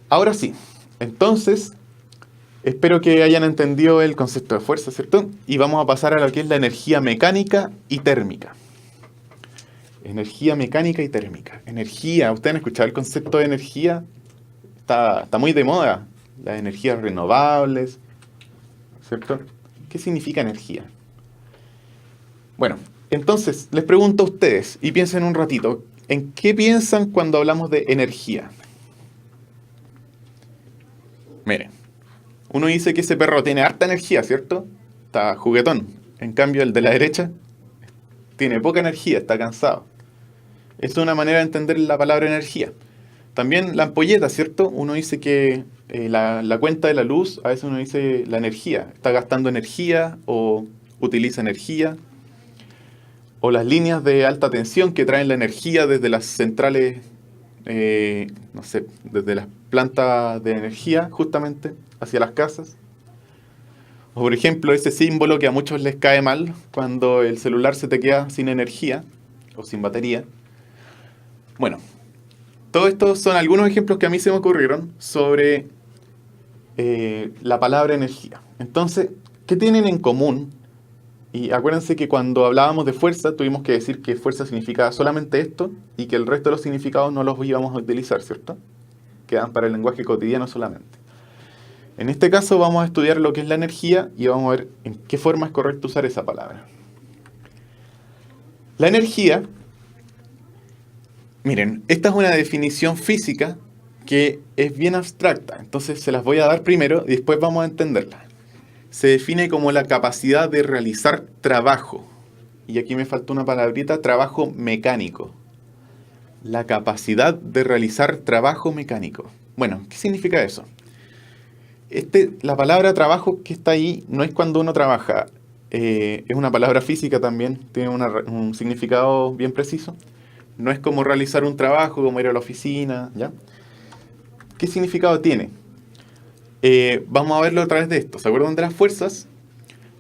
Ahora sí, entonces, espero que hayan entendido el concepto de fuerza, ¿cierto? Y vamos a pasar a lo que es la energía mecánica y térmica. Energía mecánica y térmica. Energía, ¿ustedes han escuchado el concepto de energía? Está muy de moda. Las energías renovables, ¿cierto? ¿Qué significa energía? Bueno, entonces les pregunto a ustedes y piensen un ratito, ¿en qué piensan cuando hablamos de energía? Miren, uno dice que ese perro tiene harta energía, ¿cierto? Está juguetón. En cambio, el de la derecha tiene poca energía, está cansado. Es una manera de entender la palabra energía. También la ampolleta, ¿cierto? Uno dice que la cuenta de la luz, a veces uno dice la energía. Está gastando energía o utiliza energía. O las líneas de alta tensión que traen la energía desde las centrales, no sé, desde las plantas de energía, justamente, hacia las casas. O por ejemplo, ese símbolo que a muchos les cae mal cuando el celular se te queda sin energía o sin batería. Bueno, todos estos son algunos ejemplos que a mí se me ocurrieron sobre la palabra energía. Entonces, ¿qué tienen en común? Y acuérdense que cuando hablábamos de fuerza, tuvimos que decir que fuerza significaba solamente esto y que el resto de los significados no los íbamos a utilizar, ¿cierto? Quedan para el lenguaje cotidiano solamente. En este caso vamos a estudiar lo que es la energía y vamos a ver en qué forma es correcto usar esa palabra. La energía, miren, esta es una definición física que es bien abstracta, entonces se las voy a dar primero y después vamos a entenderla. Se define como la capacidad de realizar trabajo. Y aquí me falta una palabrita, trabajo mecánico. La capacidad de realizar trabajo mecánico. Bueno, ¿qué significa eso? La palabra trabajo que está ahí no es cuando uno trabaja. Es una palabra física también, tiene un significado bien preciso. No es como realizar un trabajo, como ir a la oficina, ¿ya? ¿Qué significado tiene? Vamos a verlo a través de esto. ¿Se acuerdan de las fuerzas?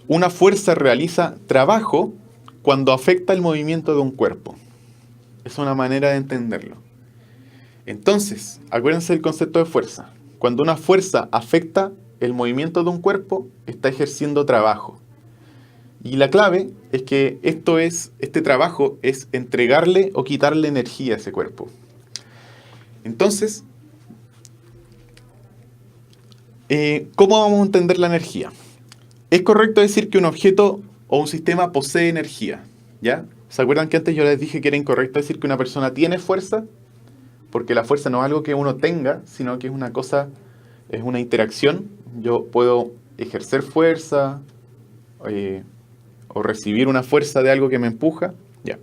Una fuerza realiza trabajo cuando afecta el movimiento de un cuerpo. Es una manera de entenderlo. Entonces, acuérdense del concepto de fuerza. Cuando una fuerza afecta el movimiento de un cuerpo, está ejerciendo trabajo. Y la clave es que este trabajo es entregarle o quitarle energía a ese cuerpo. Entonces, ¿cómo vamos a entender la energía? Es correcto decir que un objeto o un sistema posee energía, ¿ya? ¿Se acuerdan que antes yo les dije que era incorrecto decir que una persona tiene fuerza? Porque la fuerza no es algo que uno tenga, sino que es una cosa, es una interacción. Yo puedo ejercer fuerza o recibir una fuerza de algo que me empuja, ya.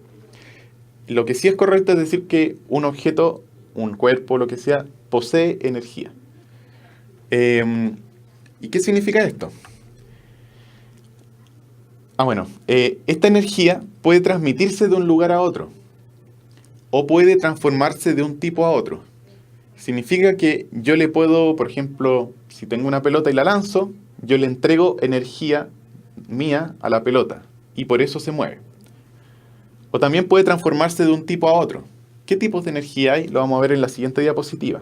Lo que sí es correcto es decir que un objeto, un cuerpo, lo que sea, posee energía. ¿Y qué significa esto? Bueno, esta energía puede transmitirse de un lugar a otro o puede transformarse de un tipo a otro. Significa que yo le puedo, por ejemplo, si tengo una pelota y la lanzo, yo le entrego energía mía a la pelota y por eso se mueve. O también puede transformarse de un tipo a otro. ¿Qué tipos de energía hay? Lo vamos a ver en la siguiente diapositiva.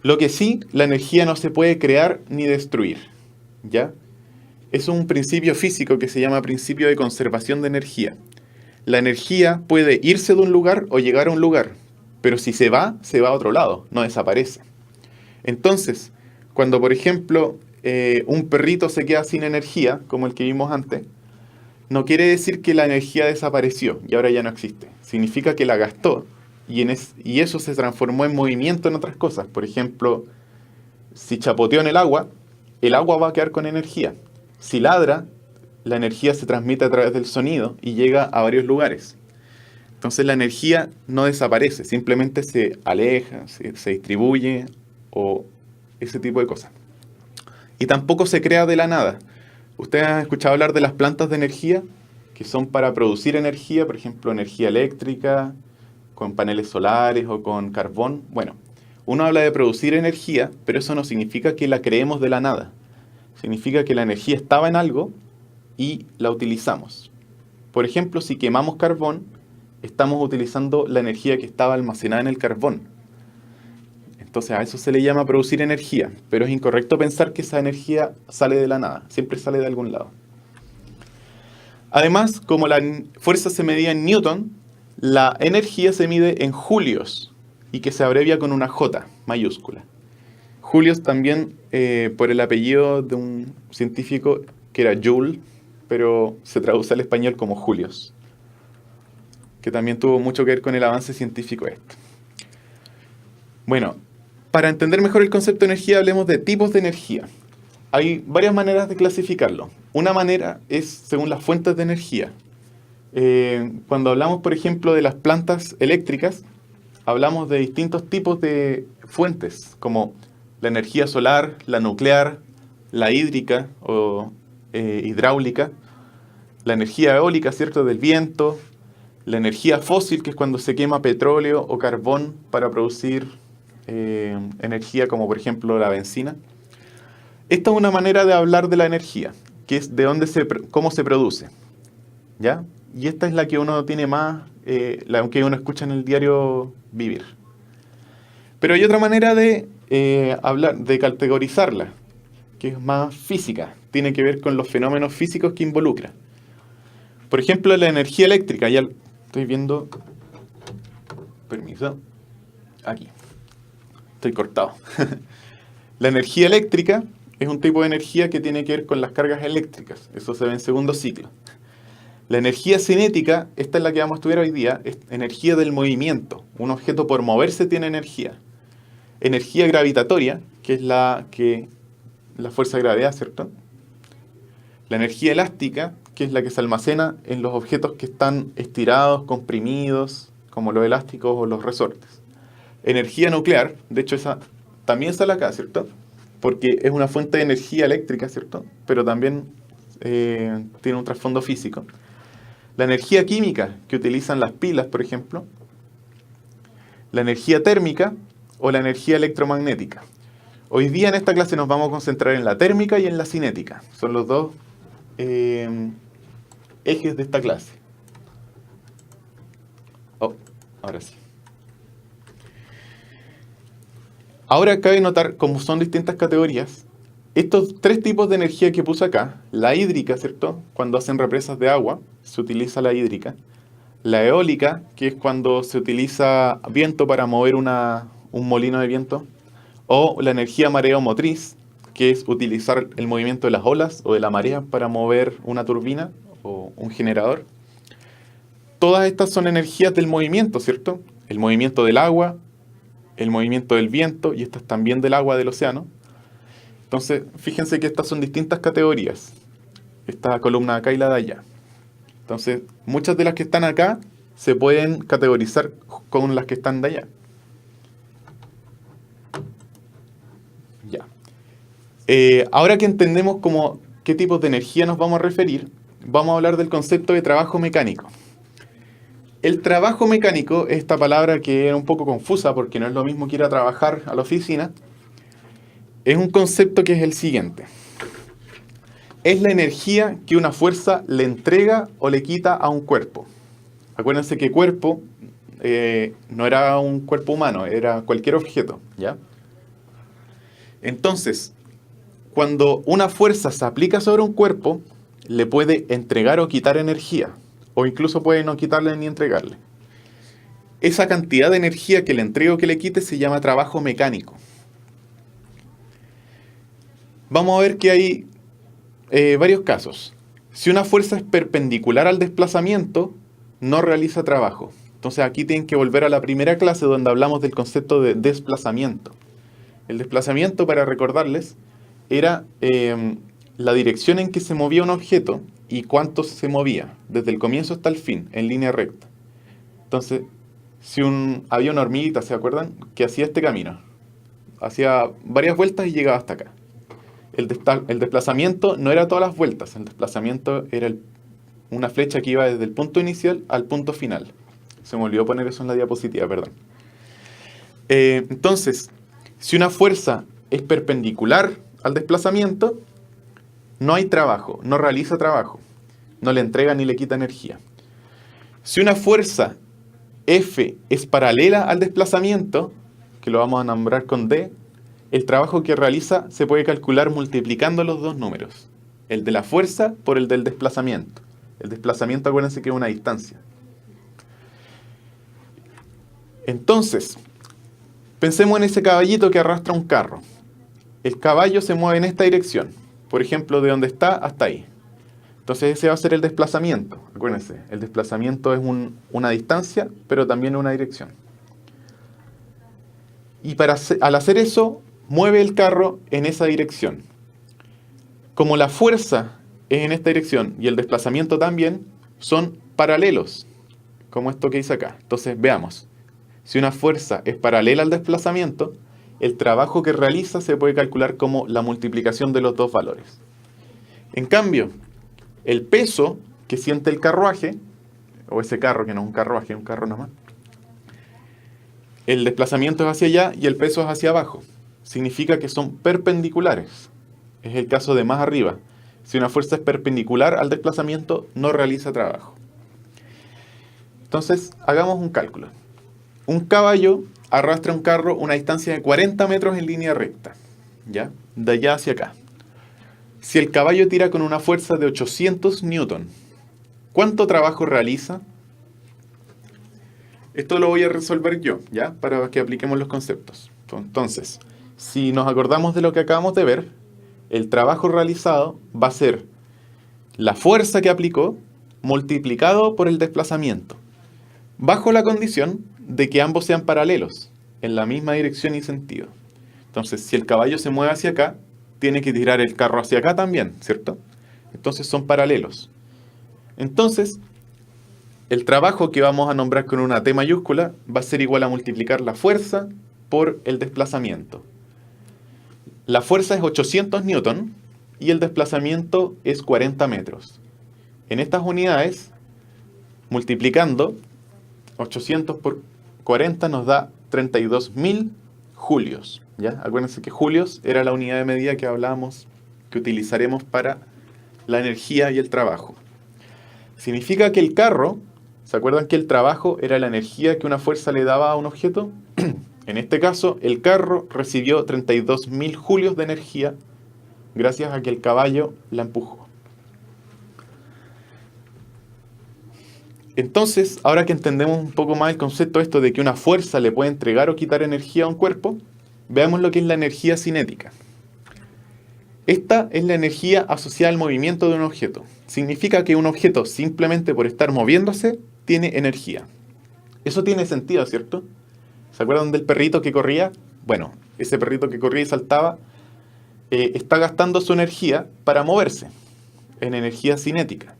Lo que sí, la energía no se puede crear ni destruir, ¿ya? Es un principio físico que se llama principio de conservación de energía. La energía puede irse de un lugar o llegar a un lugar, pero si se va a otro lado, no desaparece. Entonces, cuando por ejemplo un perrito se queda sin energía, como el que vimos antes, no quiere decir que la energía desapareció y ahora ya no existe. Significa que la gastó y eso se transformó en movimiento en otras cosas. Por ejemplo, si chapoteó en el agua va a quedar con energía. Si ladra, la energía se transmite a través del sonido y llega a varios lugares. Entonces la energía no desaparece, simplemente se aleja, se distribuye o ese tipo de cosas. Y tampoco se crea de la nada. ¿Ustedes han escuchado hablar de las plantas de energía? Que son para producir energía, por ejemplo, energía eléctrica, con paneles solares o con carbón. Bueno, uno habla de producir energía, pero eso no significa que la creemos de la nada. Significa que la energía estaba en algo y la utilizamos. Por ejemplo, si quemamos carbón, estamos utilizando la energía que estaba almacenada en el carbón. Entonces a eso se le llama producir energía, pero es incorrecto pensar que esa energía sale de la nada, siempre sale de algún lado. Además, como la fuerza se medía en Newton, la energía se mide en julios y que se abrevia con una J mayúscula. Julios también por el apellido de un científico que era Joule, pero se traduce al español como Julios, que también tuvo mucho que ver con el avance científico este. Bueno, para entender mejor el concepto de energía, hablemos de tipos de energía. Hay varias maneras de clasificarlo. Una manera es según las fuentes de energía. Cuando hablamos, por ejemplo, de las plantas eléctricas, hablamos de distintos tipos de fuentes, como la energía solar, la nuclear, la hídrica o hidráulica, la energía eólica, ¿cierto?, del viento, la energía fósil, que es cuando se quema petróleo o carbón para producir energía, como por ejemplo la benzina. Esta es una manera de hablar de la energía, que es de cómo se produce, ¿ya? Y esta es la que uno tiene más, la que uno escucha en el diario vivir. Pero hay otra manera de hablar, de categorizarla, que es más física, tiene que ver con los fenómenos físicos que involucra. Por ejemplo, la energía eléctrica, ya estoy viendo, permiso, aquí, estoy cortado. La energía eléctrica es un tipo de energía que tiene que ver con las cargas eléctricas, eso se ve en segundo ciclo. La energía cinética, esta es la que vamos a estudiar hoy día, es energía del movimiento. Un objeto por moverse tiene energía. Energía gravitatoria, que es la fuerza de gravedad, ¿cierto? La energía elástica, que es la que se almacena en los objetos que están estirados, comprimidos, como los elásticos o los resortes. Energía nuclear, de hecho esa también sale acá, ¿cierto? Porque es una fuente de energía eléctrica, ¿cierto? Pero también tiene un trasfondo físico. La energía química, que utilizan las pilas, por ejemplo. La energía térmica o la energía electromagnética. Hoy día en esta clase nos vamos a concentrar en la térmica y en la cinética. Son los dos ejes de esta clase. Oh, ahora sí. Ahora cabe notar, como son distintas categorías, estos tres tipos de energía que puse acá, la hídrica, ¿cierto? Cuando hacen represas de agua, se utiliza la hídrica. La eólica, que es cuando se utiliza viento para mover un molino de viento. O la energía mareomotriz, que es utilizar el movimiento de las olas o de la marea para mover una turbina o un generador. Todas estas son energías del movimiento, ¿cierto? El movimiento del agua, el movimiento del viento, y estas también del agua del océano. Entonces, fíjense que estas son distintas categorías. Esta columna de acá y la de allá. Entonces, muchas de las que están acá se pueden categorizar con las que están de allá. Ya. Ahora que entendemos qué tipos de energía nos vamos a referir, vamos a hablar del concepto de trabajo mecánico. El trabajo mecánico, esta palabra que era un poco confusa porque no es lo mismo que ir a trabajar a la oficina, es un concepto que es el siguiente. Es la energía que una fuerza le entrega o le quita a un cuerpo. Acuérdense que cuerpo no era un cuerpo humano, era cualquier objeto, ¿ya? Entonces, cuando una fuerza se aplica sobre un cuerpo, le puede entregar o quitar energía, o incluso puede no quitarle ni entregarle. Esa cantidad de energía que le entregue o que le quite se llama trabajo mecánico. Vamos a ver que hay varios casos. Si una fuerza es perpendicular al desplazamiento, no realiza trabajo. Entonces aquí tienen que volver a la primera clase donde hablamos del concepto de desplazamiento. El desplazamiento, para recordarles, era la dirección en que se movía un objeto y cuánto se movía, desde el comienzo hasta el fin, en línea recta. Entonces, si había una hormiguita, ¿se acuerdan? Que hacía este camino. Hacía varias vueltas y llegaba hasta acá. El desplazamiento no era todas las vueltas, el desplazamiento era una flecha que iba desde el punto inicial al punto final. Se me olvidó poner eso en la diapositiva, perdón. Entonces, si una fuerza es perpendicular al desplazamiento, no hay trabajo, no realiza trabajo, no le entrega ni le quita energía. Si una fuerza F es paralela al desplazamiento, que lo vamos a nombrar con D, el trabajo que realiza se puede calcular multiplicando los dos números. El de la fuerza por el del desplazamiento. El desplazamiento, acuérdense que es una distancia. Entonces, pensemos en ese caballito que arrastra un carro. El caballo se mueve en esta dirección. Por ejemplo, de donde está hasta ahí. Entonces ese va a ser el desplazamiento. Acuérdense, el desplazamiento es una distancia, pero también una dirección. Y al hacer eso, mueve el carro en esa dirección. Como la fuerza es en esta dirección y el desplazamiento también, son paralelos, como esto que dice acá. Entonces veamos, si una fuerza es paralela al desplazamiento, el trabajo que realiza se puede calcular como la multiplicación de los dos valores. En cambio, el peso que siente el carruaje, o ese carro que no es un carruaje, es un carro nomás, el desplazamiento es hacia allá y el peso es hacia abajo. Significa que son perpendiculares. Es el caso de más arriba. Si una fuerza es perpendicular al desplazamiento, no realiza trabajo. Entonces, hagamos un cálculo. Un caballo arrastra un carro una distancia de 40 metros en línea recta, ¿ya? De allá hacia acá. Si el caballo tira con una fuerza de 800 newton, ¿cuánto trabajo realiza? Esto lo voy a resolver yo, ¿ya? Para que apliquemos los conceptos. Entonces, si nos acordamos de lo que acabamos de ver, el trabajo realizado va a ser la fuerza que aplicó multiplicado por el desplazamiento, bajo la condición de que ambos sean paralelos, en la misma dirección y sentido. Entonces, si el caballo se mueve hacia acá, tiene que tirar el carro hacia acá también, ¿cierto? Entonces son paralelos. Entonces, el trabajo que vamos a nombrar con una T mayúscula va a ser igual a multiplicar la fuerza por el desplazamiento. La fuerza es 800 newton y el desplazamiento es 40 metros. En estas unidades, multiplicando 800 por 40 nos da 32.000 julios. ¿Ya? Acuérdense que julios era la unidad de medida que hablábamos, que utilizaremos para la energía y el trabajo. Significa que el carro, ¿se acuerdan que el trabajo era la energía que una fuerza le daba a un objeto? En este caso, el carro recibió 32.000 julios de energía gracias a que el caballo la empujó. Entonces, ahora que entendemos un poco más el concepto esto de que una fuerza le puede entregar o quitar energía a un cuerpo, veamos lo que es la energía cinética. Esta es la energía asociada al movimiento de un objeto. Significa que un objeto, simplemente por estar moviéndose, tiene energía. Eso tiene sentido, ¿cierto? ¿Se acuerdan del perrito que corría? Bueno, ese perrito que corría y saltaba está gastando su energía para moverse, en energía cinética.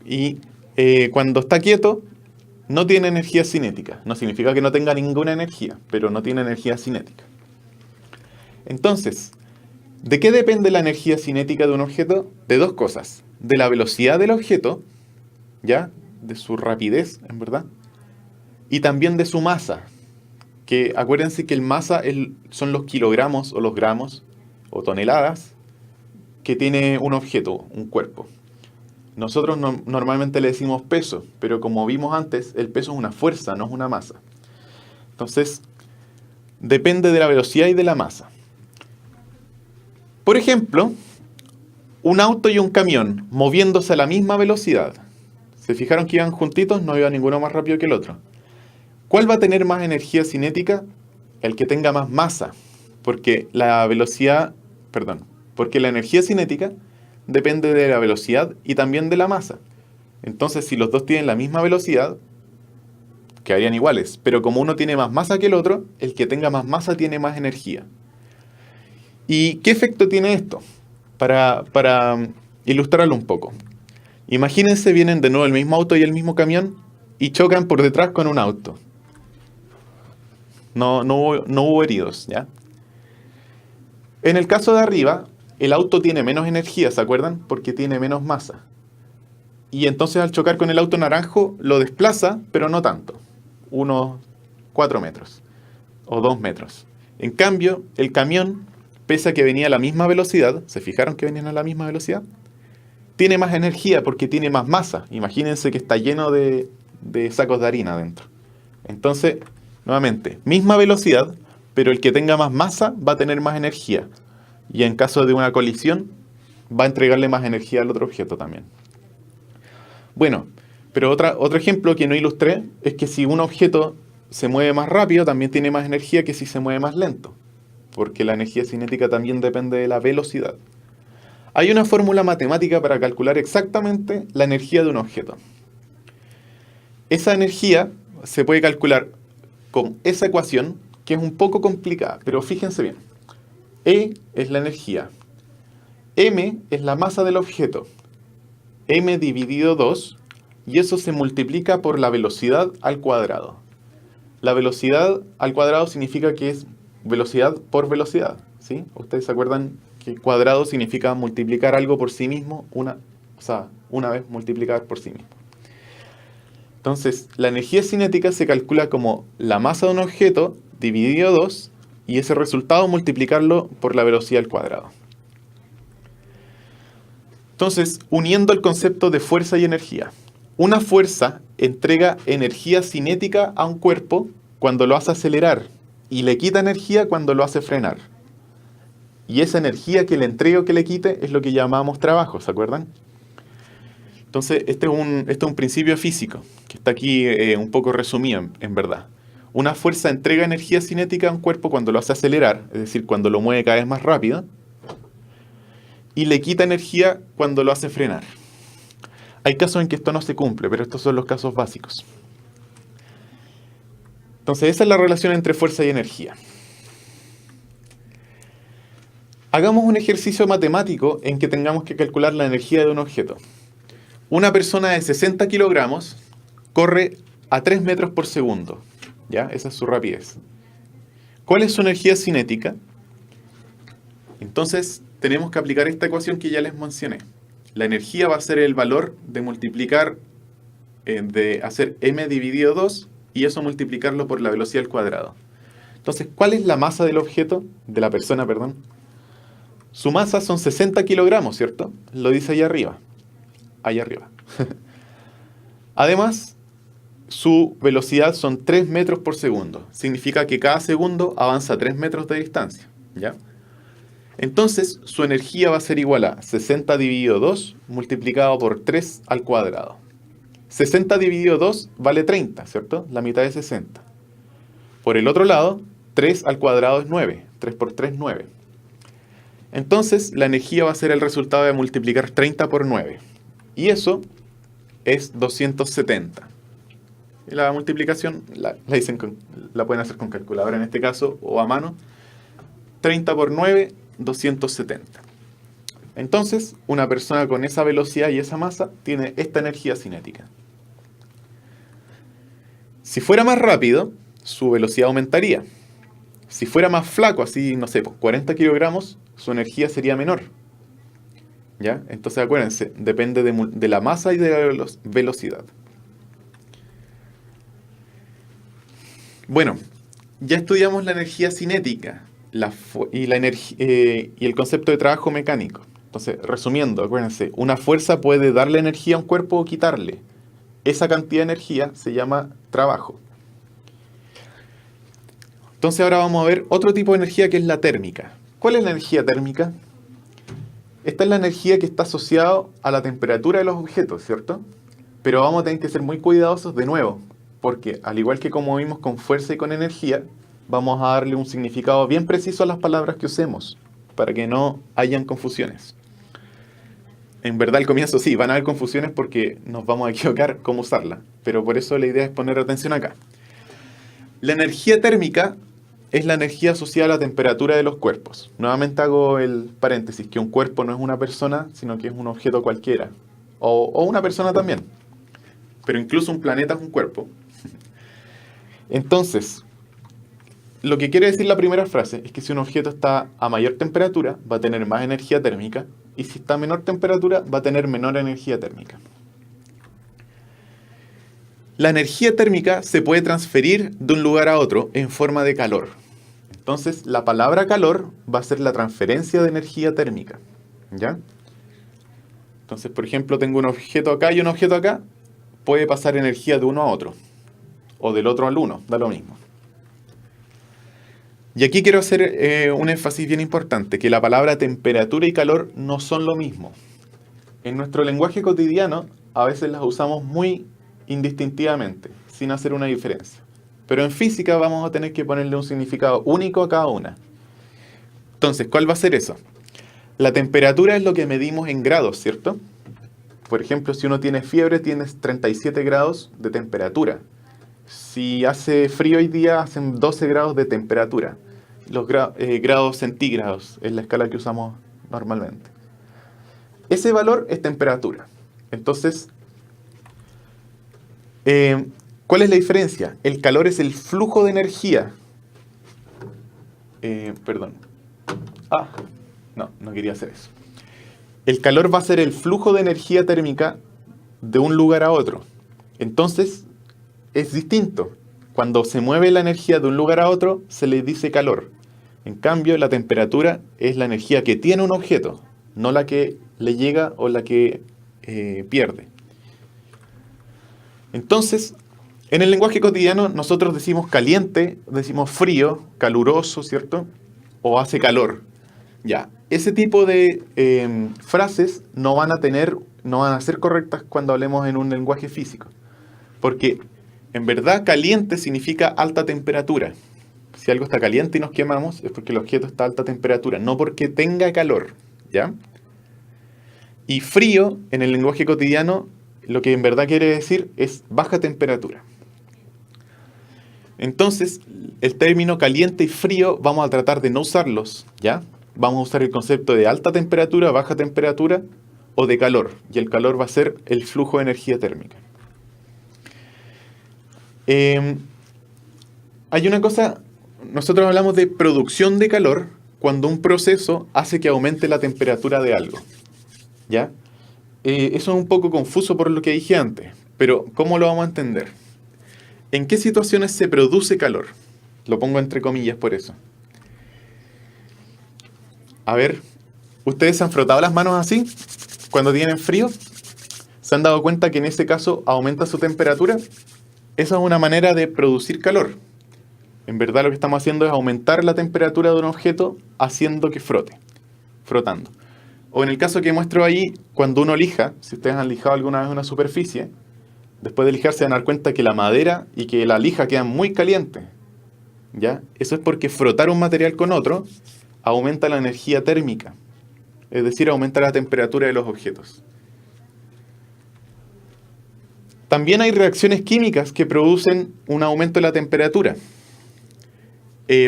Y cuando está quieto, no tiene energía cinética. No significa que no tenga ninguna energía, pero no tiene energía cinética. Entonces, ¿de qué depende la energía cinética de un objeto? De dos cosas. De la velocidad del objeto, ¿ya? De su rapidez, en verdad. Y también de su masa. Que acuérdense que el masa son los kilogramos o los gramos o toneladas que tiene un objeto, un cuerpo. Nosotros normalmente le decimos peso, pero como vimos antes, el peso es una fuerza, no es una masa. Entonces, depende de la velocidad y de la masa. Por ejemplo, un auto y un camión moviéndose a la misma velocidad. ¿Se fijaron que iban juntitos? No iba ninguno más rápido que el otro. ¿Cuál va a tener más energía cinética? El que tenga más masa, porque la energía cinética depende de la velocidad y también de la masa. Entonces, si los dos tienen la misma velocidad, quedarían iguales. Pero como uno tiene más masa que el otro, el que tenga más masa tiene más energía. ¿Y qué efecto tiene esto? Para ilustrarlo un poco. Imagínense, vienen de nuevo el mismo auto y el mismo camión y chocan por detrás con un auto. No hubo heridos, ¿ya? En el caso de arriba, el auto tiene menos energía, ¿se acuerdan? Porque tiene menos masa. Y entonces al chocar con el auto naranjo, lo desplaza, pero no tanto. Unos 4 metros o 2 metros. En cambio, el camión, pese a que venía a la misma velocidad, ¿se fijaron que venían a la misma velocidad? Tiene más energía porque tiene más masa. Imagínense que está lleno de sacos de harina adentro. Entonces, Nuevamente, misma velocidad, pero el que tenga más masa va a tener más energía. Y en caso de una colisión, va a entregarle más energía al otro objeto también. Bueno, pero otro ejemplo que no ilustré es que si un objeto se mueve más rápido, también tiene más energía que si se mueve más lento, porque la energía cinética también depende de la velocidad. Hay una fórmula matemática para calcular exactamente la energía de un objeto. Esa energía se puede calcular con esa ecuación, que es un poco complicada, pero fíjense bien. E es la energía, m es la masa del objeto, m dividido 2, y eso se multiplica por la velocidad al cuadrado. La velocidad al cuadrado significa que es velocidad por velocidad, ¿sí? Ustedes se acuerdan que cuadrado significa multiplicar algo por sí mismo, una vez multiplicar por sí mismo. Entonces, la energía cinética se calcula como la masa de un objeto dividido 2, y ese resultado multiplicarlo por la velocidad al cuadrado. Entonces, uniendo el concepto de fuerza y energía. Una fuerza entrega energía cinética a un cuerpo cuando lo hace acelerar y le quita energía cuando lo hace frenar. Y esa energía que le entregue o que le quite es lo que llamamos trabajo, ¿se acuerdan? Entonces, este es un principio físico, que está aquí un poco resumido en verdad. Una fuerza entrega energía cinética a un cuerpo cuando lo hace acelerar, es decir, cuando lo mueve cada vez más rápido, y le quita energía cuando lo hace frenar. Hay casos en que esto no se cumple, pero estos son los casos básicos. Entonces, esa es la relación entre fuerza y energía. Hagamos un ejercicio matemático en que tengamos que calcular la energía de un objeto. Una persona de 60 kilogramos corre a 3 metros por segundo. ¿Ya? Esa es su rapidez. ¿Cuál es su energía cinética? Entonces, tenemos que aplicar esta ecuación que ya les mencioné. La energía va a ser el valor de multiplicar, de hacer m dividido 2, y eso multiplicarlo por la velocidad al cuadrado. Entonces, ¿cuál es la masa del objeto? De la persona, perdón. Su masa son 60 kilogramos, ¿cierto? Lo dice ahí arriba. Ahí arriba. Además, su velocidad son 3 metros por segundo. Significa que cada segundo avanza 3 metros de distancia. ¿Ya? Entonces, su energía va a ser igual a 60 dividido 2 multiplicado por 3 al cuadrado. 60 dividido 2 vale 30, ¿cierto? La mitad de 60. Por el otro lado, 3 al cuadrado es 9. 3 por 3, 9. Entonces, la energía va a ser el resultado de multiplicar 30 por 9. Y eso es 270. Y la multiplicación la pueden hacer con calculadora en este caso, o a mano. 30 por 9, 270. Entonces, una persona con esa velocidad y esa masa tiene esta energía cinética. Si fuera más rápido, su velocidad aumentaría. Si fuera más flaco, así, no sé, pues 40 kilogramos, su energía sería menor. ¿Ya? Entonces, acuérdense, depende de la masa y de la velocidad. Bueno, ya estudiamos la energía cinética y el concepto de trabajo mecánico. Entonces, resumiendo, acuérdense, una fuerza puede darle energía a un cuerpo o quitarle. Esa cantidad de energía se llama trabajo. Entonces ahora vamos a ver otro tipo de energía que es la térmica. ¿Cuál es la energía térmica? Esta es la energía que está asociada a la temperatura de los objetos, ¿cierto? Pero vamos a tener que ser muy cuidadosos de nuevo, porque al igual que como vimos con fuerza y con energía, vamos a darle un significado bien preciso a las palabras que usemos, para que no hayan confusiones. En verdad al comienzo sí, van a haber confusiones porque nos vamos a equivocar cómo usarla, pero por eso la idea es poner atención acá. La energía térmica es la energía asociada a la temperatura de los cuerpos. Nuevamente hago el paréntesis, que un cuerpo no es una persona, sino que es un objeto cualquiera, o una persona también, pero incluso un planeta es un cuerpo. Entonces, lo que quiere decir la primera frase es que si un objeto está a mayor temperatura, va a tener más energía térmica, y si está a menor temperatura, va a tener menor energía térmica. La energía térmica se puede transferir de un lugar a otro en forma de calor. Entonces, la palabra calor va a ser la transferencia de energía térmica. ¿Ya? Entonces, por ejemplo, tengo un objeto acá y un objeto acá, puede pasar energía de uno a otro, o del otro al uno, da lo mismo. Y aquí quiero hacer un énfasis bien importante, que la palabra temperatura y calor no son lo mismo. En nuestro lenguaje cotidiano a veces las usamos muy indistintivamente, sin hacer una diferencia. Pero en física vamos a tener que ponerle un significado único a cada una. Entonces, ¿cuál va a ser eso? La temperatura es lo que medimos en grados, ¿cierto? Por ejemplo, si uno tiene fiebre, tienes 37 grados de temperatura. Si hace frío hoy día, hacen 12 grados de temperatura. Los grados centígrados es la escala que usamos normalmente. Ese valor es temperatura. Entonces, ¿cuál es la diferencia? El calor es el flujo de energía. Perdón. No quería hacer eso. El calor va a ser el flujo de energía térmica de un lugar a otro. Entonces, es distinto. Cuando se mueve la energía de un lugar a otro, se le dice calor. En cambio, la temperatura es la energía que tiene un objeto, no la que le llega o la que pierde. Entonces, en el lenguaje cotidiano nosotros decimos caliente, decimos frío, caluroso, ¿cierto? O hace calor. Ya, ese tipo de frases no van a ser correctas cuando hablemos en un lenguaje físico. Porque en verdad caliente significa alta temperatura. Si algo está caliente y nos quemamos es porque el objeto está a alta temperatura, no porque tenga calor, ¿ya? Y frío, en el lenguaje cotidiano, lo que en verdad quiere decir es baja temperatura. Entonces, el término caliente y frío vamos a tratar de no usarlos, ¿ya? Vamos a usar el concepto de alta temperatura, baja temperatura o de calor. Y el calor va a ser el flujo de energía térmica. Hay una cosa, nosotros hablamos de producción de calor cuando un proceso hace que aumente la temperatura de algo, ¿ya? Eso es un poco confuso por lo que dije antes, pero ¿cómo lo vamos a entender? ¿En qué situaciones se produce calor? Lo pongo entre comillas por eso. A ver, ¿ustedes se han frotado las manos así cuando tienen frío? ¿Se han dado cuenta que en ese caso aumenta su temperatura? Esa es una manera de producir calor. En verdad lo que estamos haciendo es aumentar la temperatura de un objeto haciendo que frote, frotando. O en el caso que muestro ahí, cuando uno lija, si ustedes han lijado alguna vez una superficie, después de lijar se van a dar cuenta que la madera y que la lija quedan muy calientes, ¿ya? Eso es porque frotar un material con otro aumenta la energía térmica, es decir, aumenta la temperatura de los objetos. También hay reacciones químicas que producen un aumento de la temperatura.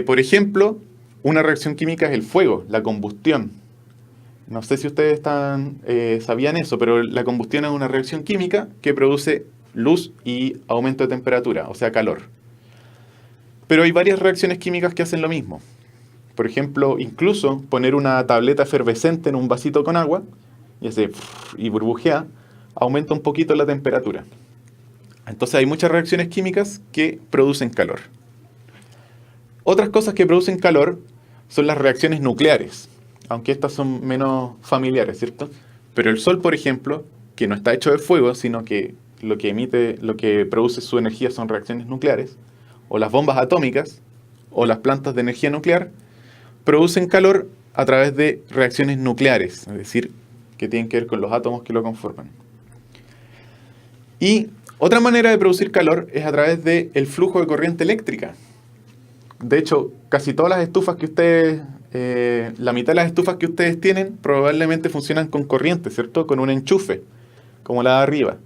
Por ejemplo, una reacción química es el fuego, la combustión. No sé si ustedes sabían eso, pero la combustión es una reacción química que produce luz y aumento de temperatura, o sea, calor. Pero hay varias reacciones químicas que hacen lo mismo. Por ejemplo, incluso poner una tableta efervescente en un vasito con agua y burbujea, aumenta un poquito la temperatura. Entonces hay muchas reacciones químicas que producen calor. Otras cosas que producen calor son las reacciones nucleares, aunque estas son menos familiares, ¿cierto? Pero el Sol, por ejemplo, que no está hecho de fuego, sino que lo que produce su energía son reacciones nucleares, o las bombas atómicas, o las plantas de energía nuclear, producen calor a través de reacciones nucleares, es decir, que tienen que ver con los átomos que lo conforman. Y otra manera de producir calor es a través del flujo de corriente eléctrica. De hecho, casi todas las estufas que ustedes, la mitad de las estufas que ustedes tienen probablemente funcionan con corriente, ¿cierto? Con un enchufe, como la de arriba.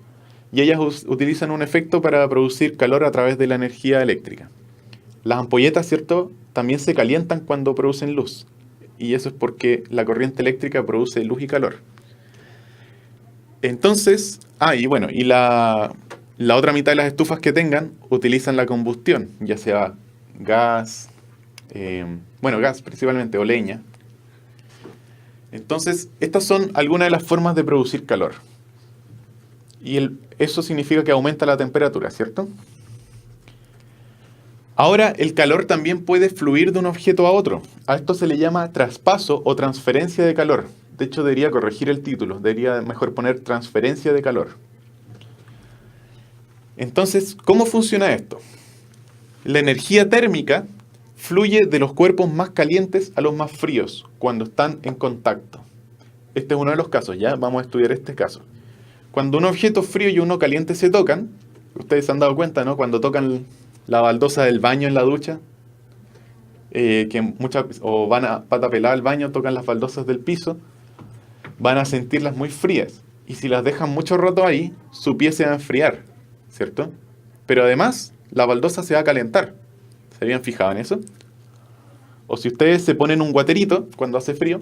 Y ellas utilizan un efecto para producir calor a través de la energía eléctrica. Las ampolletas, ¿cierto? También se calientan cuando producen luz. Y eso es porque la corriente eléctrica produce luz y calor. Entonces, y la otra mitad de las estufas que tengan utilizan la combustión, ya sea gas, gas principalmente, o leña. Entonces, estas son algunas de las formas de producir calor. Y eso significa que aumenta la temperatura, ¿cierto? Ahora, el calor también puede fluir de un objeto a otro. A esto se le llama traspaso o transferencia de calor. De hecho, debería corregir el título. Debería mejor poner transferencia de calor. Entonces, ¿cómo funciona esto? La energía térmica fluye de los cuerpos más calientes a los más fríos cuando están en contacto. Este es uno de los casos, ¿ya? Vamos a estudiar este caso. Cuando un objeto frío y uno caliente se tocan, ustedes se han dado cuenta, ¿no? Cuando tocan la baldosa del baño en la ducha, o van a pata pelada al baño, tocan las baldosas del piso, van a sentirlas muy frías. Y si las dejan mucho rato ahí, su pie se va a enfriar, ¿cierto? Pero además, la baldosa se va a calentar. ¿Se habían fijado en eso? O si ustedes se ponen un guaterito cuando hace frío,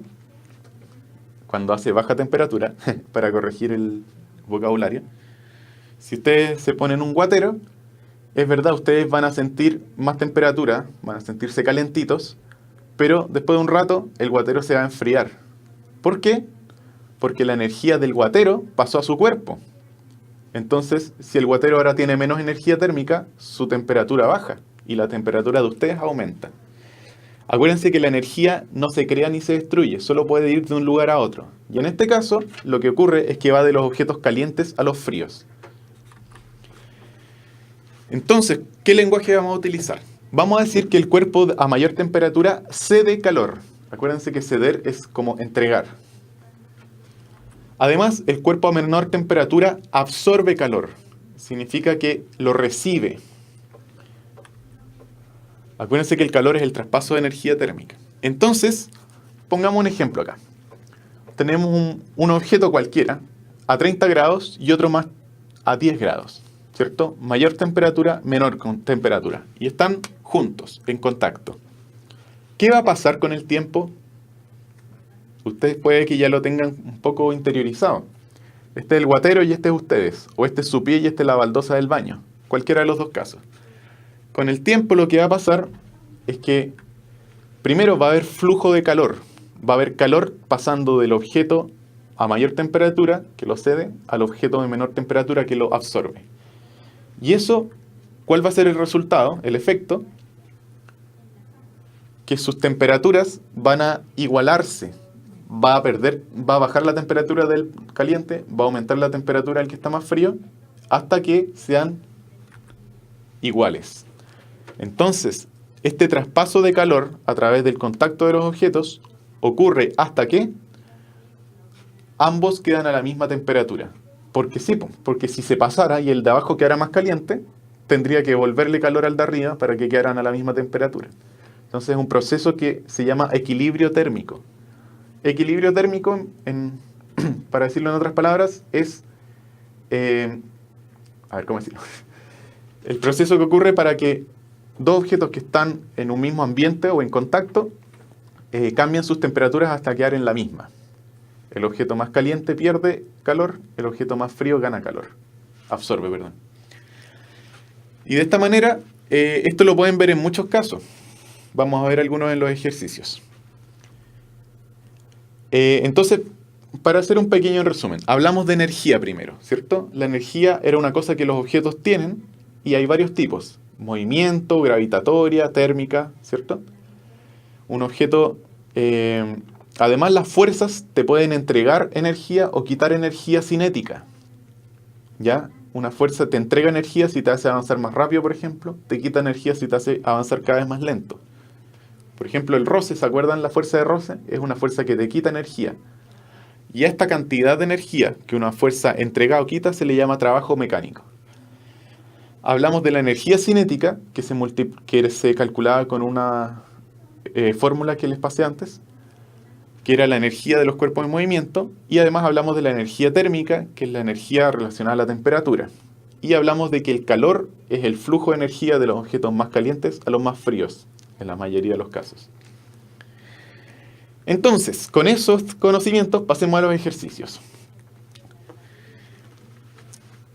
cuando hace baja temperatura, para corregir el vocabulario, si ustedes se ponen un guatero, es verdad, ustedes van a sentir más temperatura, van a sentirse calentitos, pero después de un rato el guatero se va a enfriar. ¿Por qué? Porque la energía del guatero pasó a su cuerpo. Entonces, si el guatero ahora tiene menos energía térmica, su temperatura baja y la temperatura de ustedes aumenta. Acuérdense que la energía no se crea ni se destruye, solo puede ir de un lugar a otro. Y en este caso, lo que ocurre es que va de los objetos calientes a los fríos. Entonces, ¿qué lenguaje vamos a utilizar? Vamos a decir que el cuerpo a mayor temperatura cede calor. Acuérdense que ceder es como entregar. Además, el cuerpo a menor temperatura absorbe calor. Significa que lo recibe. Acuérdense que el calor es el traspaso de energía térmica. Entonces, pongamos un ejemplo acá. Tenemos un objeto cualquiera a 30 grados y otro más a 10 grados. ¿Cierto? Mayor temperatura, menor temperatura. Y están juntos, en contacto. ¿Qué va a pasar con el tiempo? Ustedes puede que ya lo tengan un poco interiorizado. Este es el guatero y este es ustedes. O este es su pie y este es la baldosa del baño. Cualquiera de los dos casos. Con el tiempo lo que va a pasar es que primero va a haber flujo de calor. Va a haber calor pasando del objeto a mayor temperatura, que lo cede, al objeto de menor temperatura, que lo absorbe. Y eso, ¿cuál va a ser el resultado? El efecto, que sus temperaturas van a igualarse. Va a bajar la temperatura del caliente, va a aumentar la temperatura del que está más frío, hasta que sean iguales. Entonces, este traspaso de calor a través del contacto de los objetos ocurre hasta que ambos quedan a la misma temperatura. Porque sí, porque si se pasara y el de abajo quedara más caliente, tendría que devolverle calor al de arriba para que quedaran a la misma temperatura. Entonces es un proceso que se llama equilibrio térmico. Equilibrio térmico, para decirlo en otras palabras, es... ¿cómo decirlo? El proceso que ocurre para que dos objetos que están en un mismo ambiente o en contacto cambian sus temperaturas hasta quedar en la misma. El objeto más caliente pierde calor, el objeto más frío gana calor. Absorbe, perdón. Y de esta manera, esto lo pueden ver en muchos casos. Vamos a ver algunos en los ejercicios. Entonces, para hacer un pequeño resumen, hablamos de energía primero, ¿cierto? La energía era una cosa que los objetos tienen y hay varios tipos. Movimiento, gravitatoria, térmica, ¿cierto? Un objeto... además, las fuerzas te pueden entregar energía o quitar energía cinética. ¿Ya? Una fuerza te entrega energía si te hace avanzar más rápido, por ejemplo. Te quita energía si te hace avanzar cada vez más lento. Por ejemplo, el roce, ¿se acuerdan la fuerza de roce? Es una fuerza que te quita energía. Y a esta cantidad de energía que una fuerza entrega o quita se le llama trabajo mecánico. Hablamos de la energía cinética, que se calculaba con una fórmula que les pasé antes, que era la energía de los cuerpos en movimiento, y además hablamos de la energía térmica, que es la energía relacionada a la temperatura. Y hablamos de que el calor es el flujo de energía de los objetos más calientes a los más fríos, en la mayoría de los casos. Entonces, con esos conocimientos, pasemos a los ejercicios.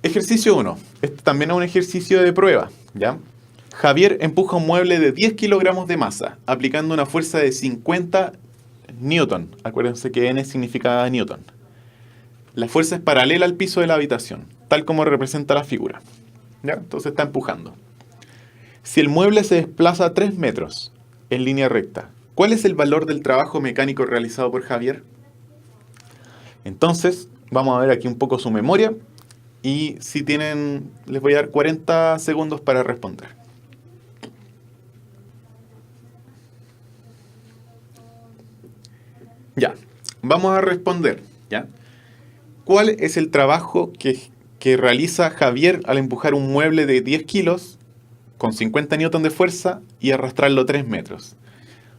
Ejercicio 1. Este también es un ejercicio de prueba, ¿ya? Javier empuja un mueble de 10 kilogramos de masa, aplicando una fuerza de 50 Newton. Acuérdense que N significa Newton. La fuerza es paralela al piso de la habitación, tal como representa la figura. ¿Ya? Entonces está empujando. Si el mueble se desplaza 3 metros en línea recta, ¿cuál es el valor del trabajo mecánico realizado por Javier? Entonces, vamos a ver aquí un poco su memoria. Y si tienen, les voy a dar 40 segundos para responder. Ya, vamos a responder, ¿ya? ¿Cuál es el trabajo que realiza Javier al empujar un mueble de 10 kilos con 50 newton de fuerza y arrastrarlo 3 metros?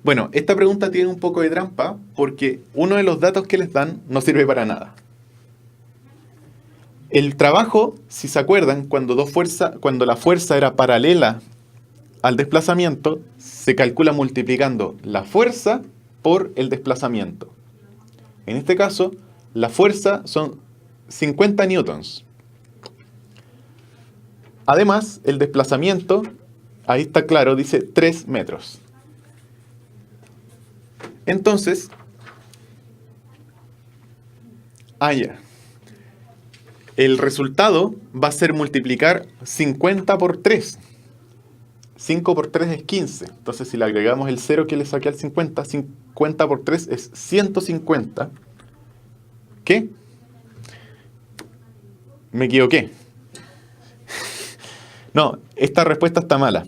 Bueno, esta pregunta tiene un poco de trampa porque uno de los datos que les dan no sirve para nada. El trabajo, si se acuerdan, cuando la fuerza era paralela al desplazamiento, se calcula multiplicando la fuerza por el desplazamiento. En este caso, la fuerza son 50 newtons. Además, el desplazamiento, ahí está claro, dice 3 metros. Entonces, ya. El resultado va a ser multiplicar 50 por 3. 5 por 3 es 15. Entonces, si le agregamos el 0 que le saqué al 50, 50 por 3 es 150. ¿Qué? Me equivoqué. No, esta respuesta está mala.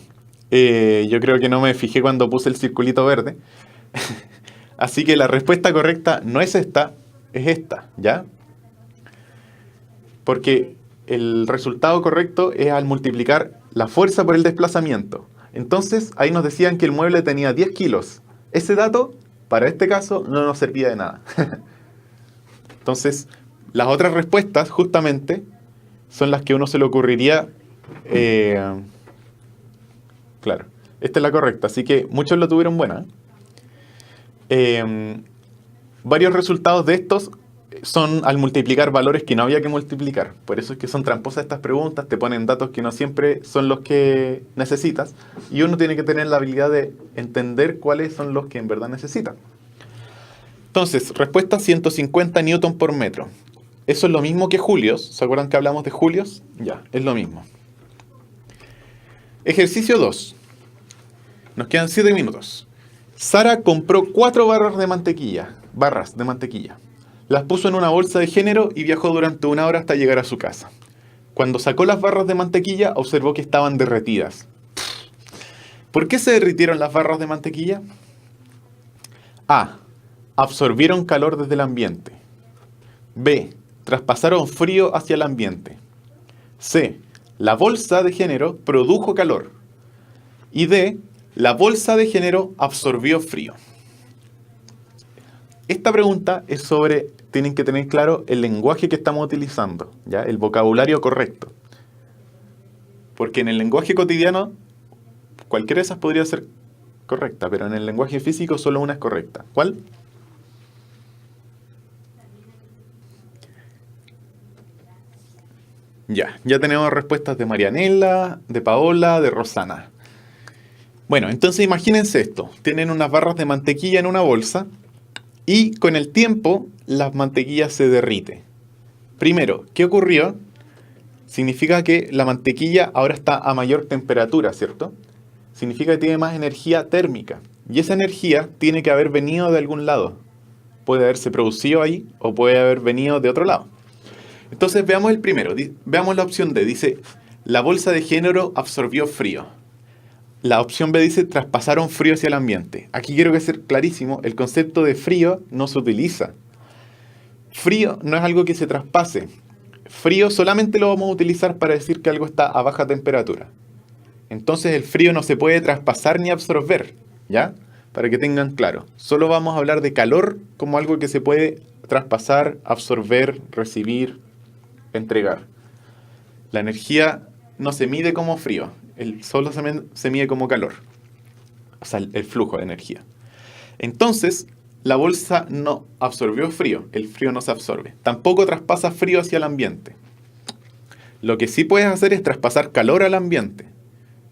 Yo creo que no me fijé cuando puse el circulito verde. Así que la respuesta correcta no es esta, es esta, ¿ya? Porque el resultado correcto es al multiplicar la fuerza por el desplazamiento. Entonces, ahí nos decían que el mueble tenía 10 kilos. Ese dato, para este caso, no nos servía de nada. Entonces, las otras respuestas, justamente, son las que a uno se le ocurriría... claro, esta es la correcta, así que muchos lo tuvieron buena. Varios resultados de estos son al multiplicar valores que no había que multiplicar. Por eso es que son tramposas estas preguntas, te ponen datos que no siempre son los que necesitas y uno tiene que tener la habilidad de entender cuáles son los que en verdad necesita. Entonces, respuesta 150 newton por metro. Eso es lo mismo que julios. ¿Se acuerdan que hablamos de julios? Ya, es lo mismo. Ejercicio 2. Nos quedan 7 minutos. Sara compró 4 barras de mantequilla. Las puso en una bolsa de género y viajó durante 1 hora hasta llegar a su casa. Cuando sacó las barras de mantequilla, observó que estaban derretidas. ¿Por qué se derritieron las barras de mantequilla? A. Absorbieron calor desde el ambiente. B. Traspasaron frío hacia el ambiente. C. La bolsa de género produjo calor. Y D. La bolsa de género absorbió frío. Esta pregunta es sobre, tienen que tener claro el lenguaje que estamos utilizando, ¿ya? El vocabulario correcto. Porque en el lenguaje cotidiano, cualquiera de esas podría ser correcta, pero en el lenguaje físico solo una es correcta. ¿Cuál? Ya tenemos respuestas de Marianela, de Paola, de Rosana. Bueno, entonces imagínense esto. Tienen unas barras de mantequilla en una bolsa y con el tiempo las mantequillas se derriten. Primero, ¿qué ocurrió? Significa que la mantequilla ahora está a mayor temperatura, ¿cierto? Significa que tiene más energía térmica. Y esa energía tiene que haber venido de algún lado. Puede haberse producido ahí o puede haber venido de otro lado. Entonces veamos el primero. Veamos la opción D. Dice, la bolsa de género absorbió frío. La opción B dice, traspasaron frío hacia el ambiente. Aquí quiero que sea clarísimo, el concepto de frío no se utiliza. Frío no es algo que se traspase. Frío solamente lo vamos a utilizar para decir que algo está a baja temperatura. Entonces el frío no se puede traspasar ni absorber, ¿ya? Para que tengan claro. Solo vamos a hablar de calor como algo que se puede traspasar, absorber, recibir, entregar. La energía no se mide como frío. Solo se mide como calor. O sea, el flujo de energía. Entonces, la bolsa no absorbió frío. El frío no se absorbe. Tampoco traspasa frío hacia el ambiente. Lo que sí puedes hacer es traspasar calor al ambiente.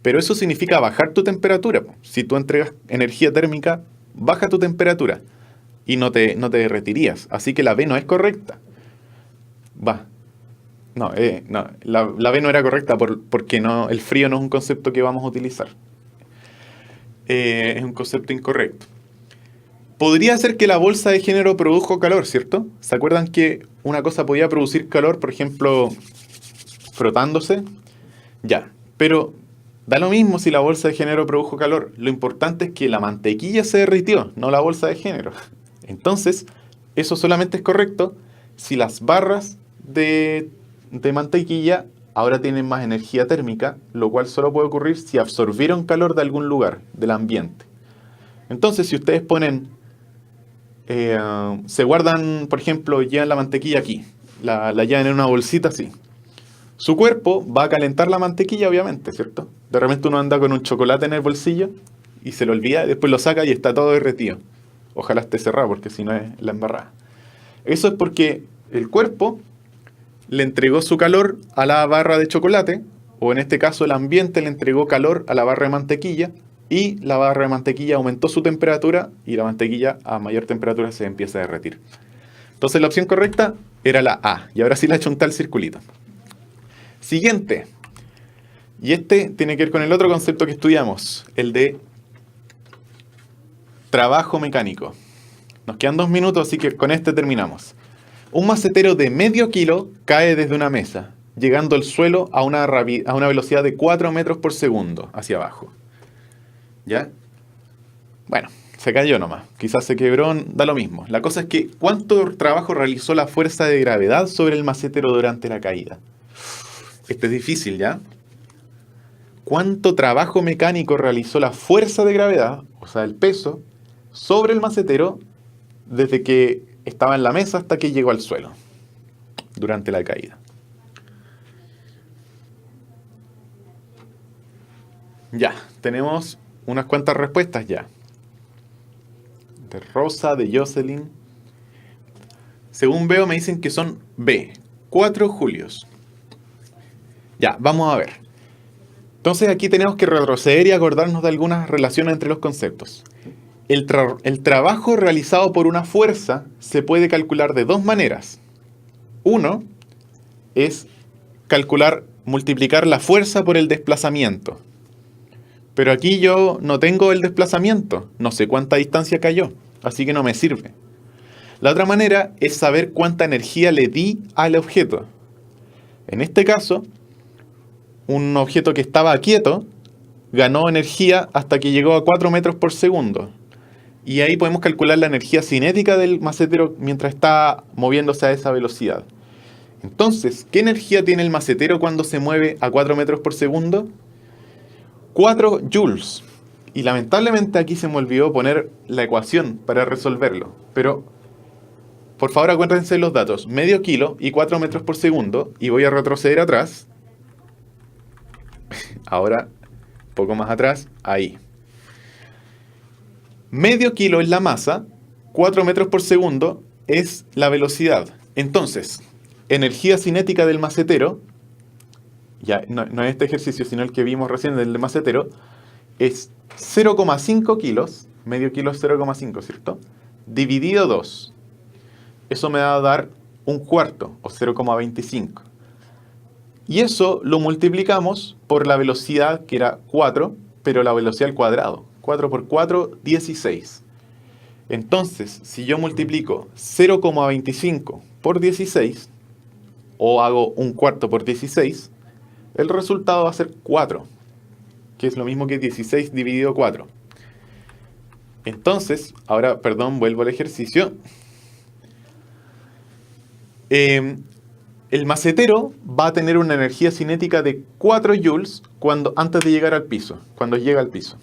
Pero eso significa bajar tu temperatura. Si tú entregas energía térmica, baja tu temperatura. Y no te derretirías. Así que la B no es correcta. No, la B no era correcta porque el frío no es un concepto que vamos a utilizar. Es un concepto incorrecto. Podría ser que la bolsa de género produjo calor, ¿cierto? ¿Se acuerdan que una cosa podía producir calor, por ejemplo, frotándose? Ya, pero da lo mismo si la bolsa de género produjo calor. Lo importante es que la mantequilla se derritió, no la bolsa de género. Entonces, eso solamente es correcto si las barras de mantequilla ahora tienen más energía térmica, lo cual solo puede ocurrir si absorbieron calor de algún lugar, del ambiente. Entonces, si ustedes ponen, se guardan, por ejemplo, llevan la mantequilla aquí, la llevan en una bolsita así. Su cuerpo va a calentar la mantequilla, obviamente, ¿cierto? De repente uno anda con un chocolate en el bolsillo y se lo olvida, y después lo saca y está todo derretido. Ojalá esté cerrado, porque si no es la embarrada. Eso es porque el cuerpo le entregó su calor a la barra de chocolate, o en este caso el ambiente le entregó calor a la barra de mantequilla, y la barra de mantequilla aumentó su temperatura, y la mantequilla a mayor temperatura se empieza a derretir. Entonces la opción correcta era la A, y ahora sí la achunté al circulito. Siguiente. Y este tiene que ver con el otro concepto que estudiamos, el de trabajo mecánico. Nos quedan 2 minutos, así que con este terminamos. Un macetero de medio kilo cae desde una mesa, llegando al suelo a una velocidad de 4 metros por segundo hacia abajo. ¿Ya? Bueno, se cayó nomás. Quizás se quebró, da lo mismo. La cosa es que, ¿cuánto trabajo realizó la fuerza de gravedad sobre el macetero durante la caída? Este es difícil, ¿ya? ¿Cuánto trabajo mecánico realizó la fuerza de gravedad, o sea, el peso, sobre el macetero desde que estaba en la mesa hasta que llegó al suelo durante la caída? Ya, tenemos unas cuantas respuestas ya. De Rosa, de Jocelyn. Según veo, me dicen que son B, 4 julios. Ya, vamos a ver. Entonces aquí tenemos que retroceder y acordarnos de algunas relaciones entre los conceptos. El trabajo realizado por una fuerza se puede calcular de 2 maneras. Uno es multiplicar la fuerza por el desplazamiento. Pero aquí yo no tengo el desplazamiento, no sé cuánta distancia cayó, así que no me sirve. La otra manera es saber cuánta energía le di al objeto. En este caso, un objeto que estaba quieto ganó energía hasta que llegó a 4 metros por segundo. Y ahí podemos calcular la energía cinética del macetero mientras está moviéndose a esa velocidad. Entonces, ¿qué energía tiene el macetero cuando se mueve a 4 metros por segundo? 4 joules. Y lamentablemente aquí se me olvidó poner la ecuación para resolverlo. Pero, por favor, acuérdense de los datos. Medio kilo y 4 metros por segundo. Y voy a retroceder atrás. Ahora, un poco más atrás. Ahí. Medio kilo es la masa. 4 metros por segundo es la velocidad. Entonces, energía cinética del macetero, ya no es este ejercicio, sino el que vimos recién del macetero, es 0,5 kilos, medio kilo es 0,5, ¿cierto? Dividido 2. Eso me va a dar un cuarto, o 0,25. Y eso lo multiplicamos por la velocidad, que era 4, pero la velocidad al cuadrado. 4 por 4, 16. Entonces, si yo multiplico 0,25 por 16, o hago un cuarto por 16, el resultado va a ser 4, que es lo mismo que 16 dividido 4. Entonces, ahora, perdón, vuelvo al ejercicio. El macetero va a tener una energía cinética de 4 joules antes de llegar al piso, cuando llega al piso.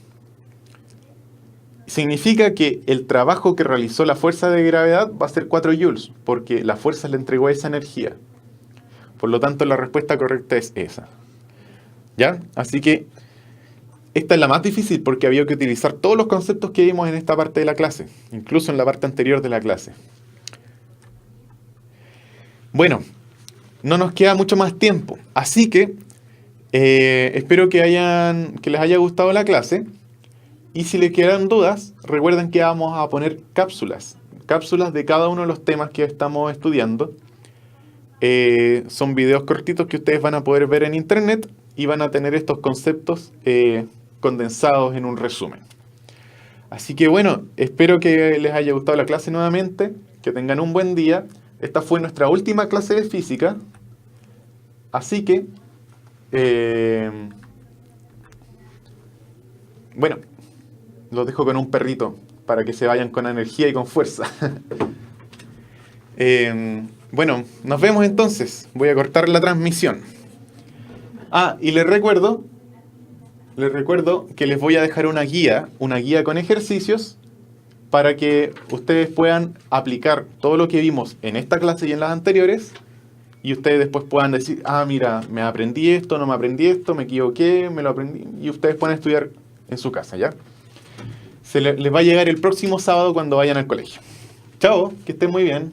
Significa que el trabajo que realizó la fuerza de gravedad va a ser 4 joules, porque la fuerza le entregó esa energía. Por lo tanto, la respuesta correcta es esa. ¿Ya? Así que esta es la más difícil porque había que utilizar todos los conceptos que vimos en esta parte de la clase, incluso en la parte anterior de la clase. Bueno, no nos queda mucho más tiempo, así que espero que les haya gustado la clase. Y si les quedan dudas, recuerden que vamos a poner cápsulas de cada uno de los temas que estamos estudiando. Son videos cortitos que ustedes van a poder ver en internet y van a tener estos conceptos condensados en un resumen. Así que bueno, espero que les haya gustado la clase nuevamente, que tengan un buen día. Esta fue nuestra última clase de física, así que bueno, los dejo con un perrito para que se vayan con energía y con fuerza. Bueno, nos vemos entonces. Voy a cortar la transmisión. Y les recuerdo que les voy a dejar una guía con ejercicios para que ustedes puedan aplicar todo lo que vimos en esta clase y en las anteriores, y ustedes después puedan decir, mira, me aprendí esto, no me aprendí esto, me equivoqué, me lo aprendí, y ustedes pueden estudiar en su casa, ¿ya? Les va a llegar el próximo sábado cuando vayan al colegio. Chao, que estén muy bien.